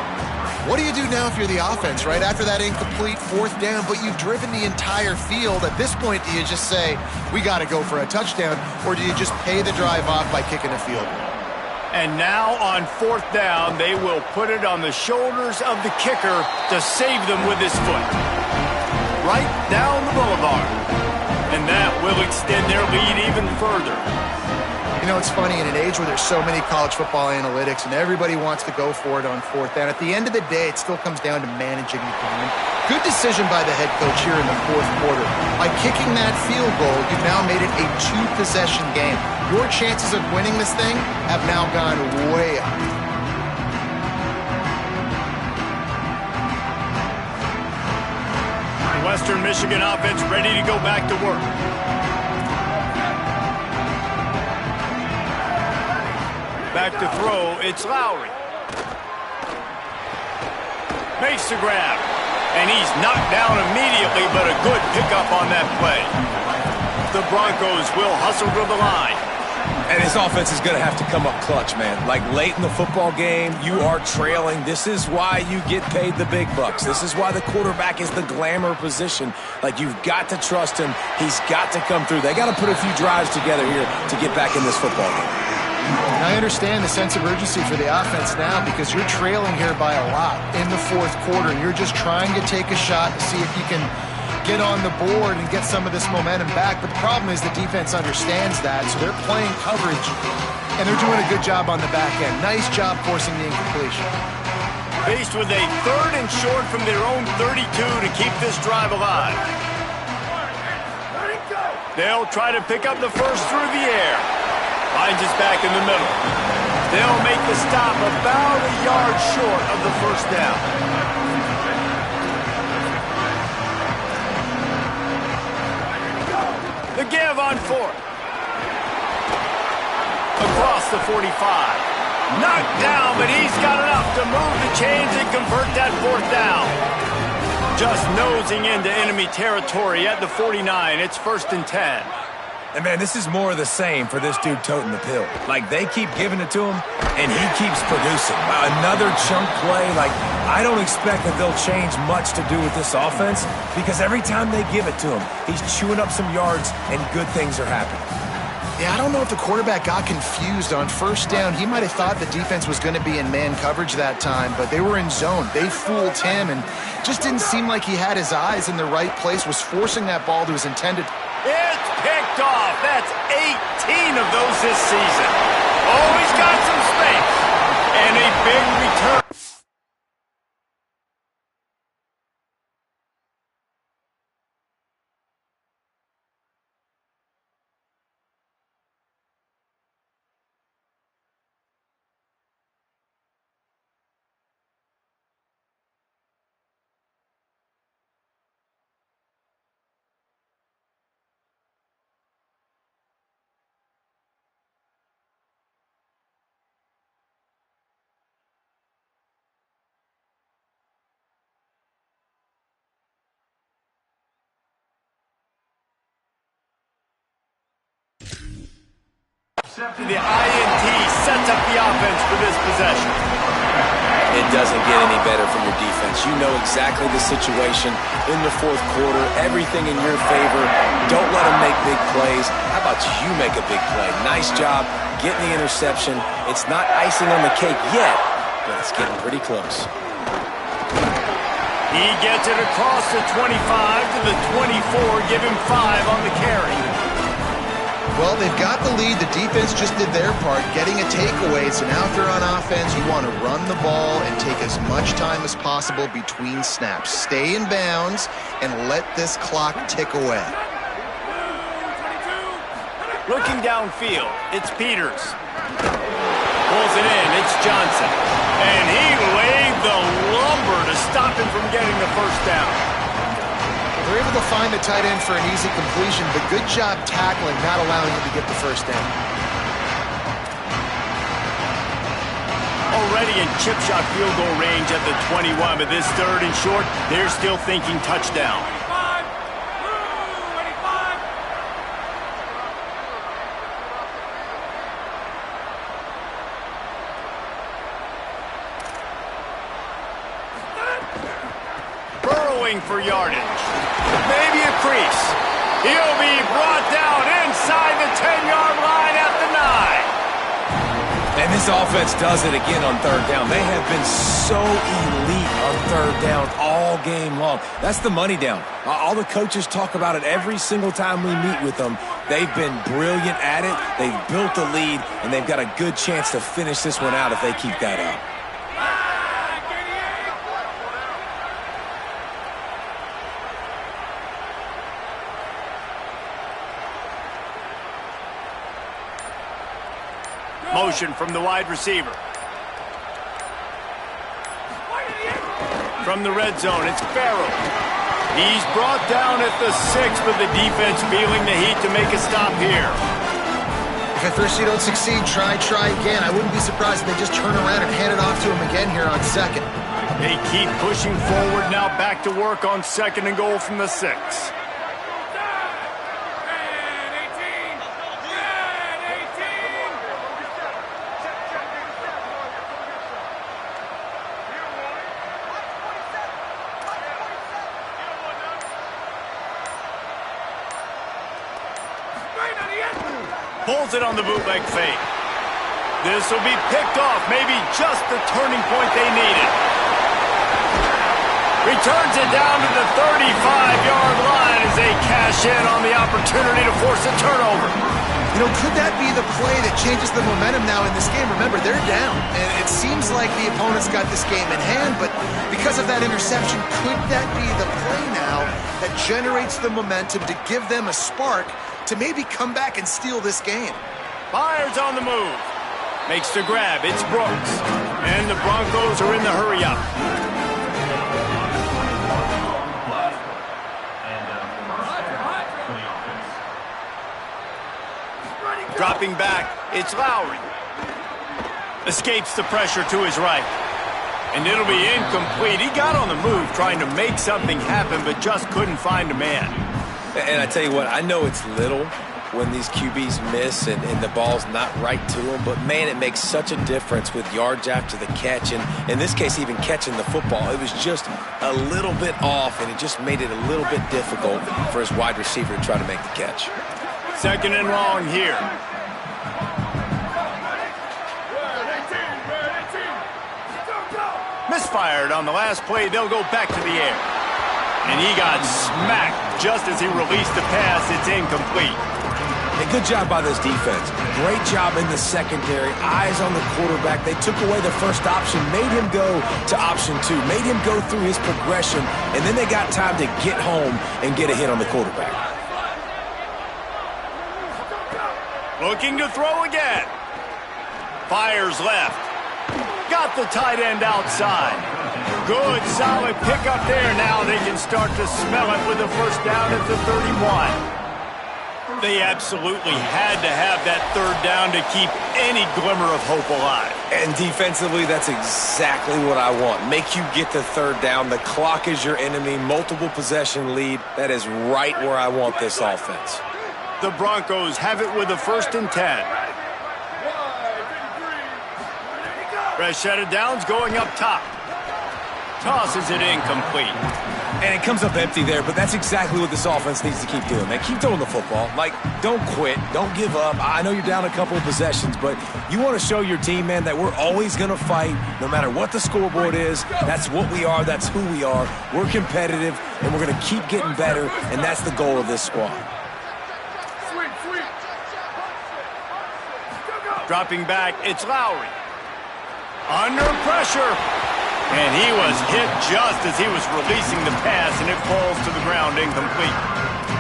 What do you do now if you're the offense, right? After that incomplete 4th down, but you've driven the entire field. At this point, do you just say, we got to go for a touchdown, or do you just pay the drive off by kicking a field goal? And now on 4th down, they will put it on the shoulders of the kicker to save them with his foot. Right down the boulevard. And that will extend their lead even further. You know, it's funny, in an age where there's so many college football analytics and everybody wants to go for it on 4th down, at the end of the day, it still comes down to managing the time. Good decision by the head coach here in the 4th quarter. By kicking that field goal, you've now made it a 2-possession game. Your chances of winning this thing have now gone way up. Western Michigan offense ready to go back to work. Back to throw, it's Lowry. Makes the grab. And he's knocked down immediately, but a good pickup on that play. The Broncos will hustle to the line. And his offense is going to have to come up clutch, man. Like late in the football game, you are trailing. This is why you get paid the big bucks. This is why the quarterback is the glamour position. Like, you've got to trust him. He's got to come through. They got to put a few drives together here to get back in this football game. And I understand the sense of urgency for the offense now because you're trailing here by a lot in the fourth quarter. And you're just trying to take a shot to see if you can get on the board and get some of this momentum back. But the problem is the defense understands that, so they're playing coverage, and they're doing a good job on the back end. Nice job forcing the incompletion. Faced with a 3rd and short from their own 32 to keep this drive alive. They'll try to pick up the first through the air. Finds his back in the middle. They'll make the stop about a yard short of the first down. The give on 4th. Across the 45. Knocked down, but he's got enough to move the chains and convert that 4th down. Just nosing into enemy territory at the 49. It's 1st and 10. And, man, this is more of the same for this dude toting the pill. Like, they keep giving it to him, and he keeps producing. Another chunk play. Like, I don't expect that they'll change much to do with this offense because every time they give it to him, he's chewing up some yards, and good things are happening. Yeah, I don't know if the quarterback got confused on first down. He might have thought the defense was going to be in man coverage that time, but they were in zone. They fooled him, and just didn't seem like he had his eyes in the right place, was forcing that ball to his intended. It's picked off. That's 18 of those this season. Oh, he's got some space. And a big return. The INT sets up the offense for this possession. It doesn't get any better for your defense. You know exactly the situation in the fourth quarter, everything in your favor. Don't let them make big plays. How about you make a big play? Nice job getting the interception. It's not icing on the cake yet, but it's getting pretty close. He gets it across the 25 to the 24, give him 5 on the carry. Well, they've got the lead. The defense just did their part, getting a takeaway. So now if they're on offense, you want to run the ball and take as much time as possible between snaps. Stay in bounds and let this clock tick away. Looking downfield, it's Peters. Pulls it in, it's Johnson. And he laid the lumber to stop him from getting the first down. They're able to find the tight end for an easy completion, but good job tackling, not allowing him to get the first down. Already in chip shot field goal range at the 21, but this 3rd and short, they're still thinking touchdown. Burrowing for yardage. Maybe a crease. He'll be brought down inside the 10-yard line at the 9. And this offense does it again on 3rd down. They have been so elite on 3rd down all game long. That's the money down. All the coaches talk about it every single time we meet with them. They've been brilliant at it. They've built the lead, and they've got a good chance to finish this one out if they keep that up. Motion from the wide receiver. From the red zone, it's Farrell. He's brought down at the 6, but the defense feeling the heat to make a stop here. If at first you don't succeed, try again. I wouldn't be surprised if they just turn around and hand it off to him again here on second. They keep pushing forward, now back to work on 2nd and goal from the 6. Pulls it on the bootleg fake. This will be picked off, maybe just the turning point they needed. Returns it down to the 35-yard line as they cash in on the opportunity to force a turnover. You know, could that be the play that changes the momentum now in this game? Remember, they're down, and it seems like the opponent's got this game in hand, but because of that interception, could that be the play now that generates the momentum to give them a spark to maybe come back and steal this game? Fires on the move. Makes the grab. It's Brooks. And the Broncos are in the hurry-up. Dropping back, it's Lowry. Escapes the pressure to his right. And it'll be incomplete. He got on the move trying to make something happen, but just couldn't find a man. And I tell you what, I know it's little when these QBs miss and the ball's not right to them, but man, it makes such a difference with yards after the catch, and in this case, even catching the football. It was just a little bit off, and it just made it a little bit difficult for his wide receiver to try to make the catch. 2nd and long here. Misfired on the last play. They'll go back to the air. And he got smacked just as he released the pass. It's incomplete. A good job by this defense. Great job in the secondary. Eyes on the quarterback. They took away the first option, made him go to option 2, made him go through his progression, and then they got time to get home and get a hit on the quarterback. Looking to throw again. Fires left. Got the tight end outside. Good, solid pickup there. Now they can start to smell it with a first down at the 31. They absolutely had to have that 3rd down to keep any glimmer of hope alive. And defensively, that's exactly what I want. Make you get the 3rd down. The clock is your enemy. Multiple possession lead. That is right where I want this offense. The Broncos have it with a 1st and 10. Fresh set of downs going up top. Tosses it incomplete. And it comes up empty there, but that's exactly what this offense needs to keep doing, man. Keep throwing the football. Like, don't quit. Don't give up. I know you're down a couple of possessions, but you want to show your team, man, that we're always going to fight no matter what the scoreboard is. That's what we are. That's who we are. We're competitive, and we're going to keep getting better, and that's the goal of this squad. Dropping back, it's Lowry. Under pressure. And he was hit just as he was releasing the pass, and it falls to the ground incomplete.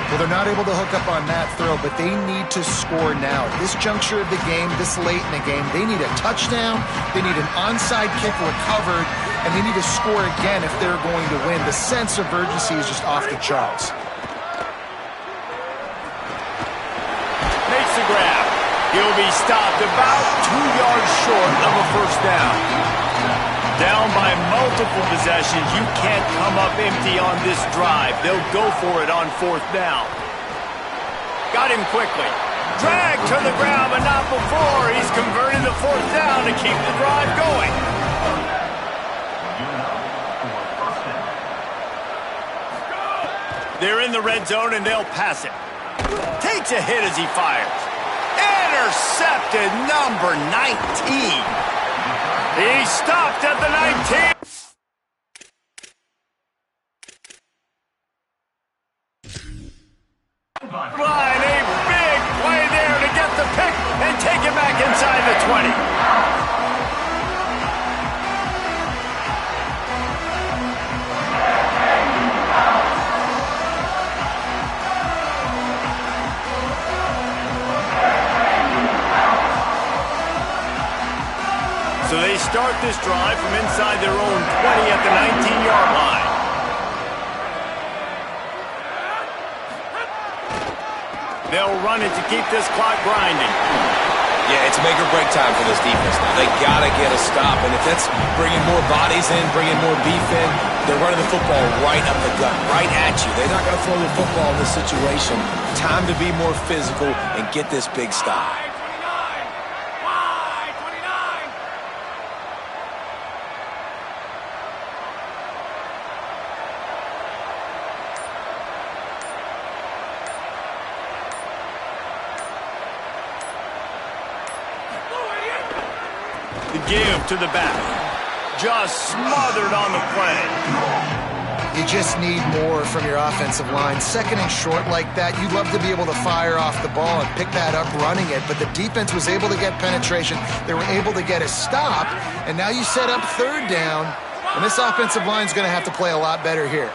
Well, they're not able to hook up on that throw, but they need to score now. At this juncture of the game, this late in the game, they need a touchdown, they need an onside kick recovered, and they need to score again if they're going to win. The sense of urgency is just off the charts. Makes the grab. He'll be stopped about 2 yards short of a first down. Down by multiple possessions, you can't come up empty on this drive. They'll go for it on 4th down. Got him quickly. Dragged to the ground, but not before. He's converting the 4th down to keep the drive going. They're in the red zone, and they'll pass it. Takes a hit as he fires. Intercepted, number 19. He stopped at the 19. Line, a big play there to get the pick and take it back inside the 20. So they start this drive from inside their own 20 at the 19-yard line. They'll run it to keep this clock grinding. Yeah, it's make or break time for this defense now. They got to get a stop, and if that's bringing more bodies in, bringing more beef in, they're running the football right up the gut, right at you. They're not going to throw the football in this situation. Time to be more physical and get this big stop. The give to the back. Just smothered on the play. You just need more from your offensive line. Second and short like that, you'd love to be able to fire off the ball and pick that up running it, but the defense was able to get penetration. They were able to get a stop, and now you set up third down, and this offensive line is going to have to play a lot better here.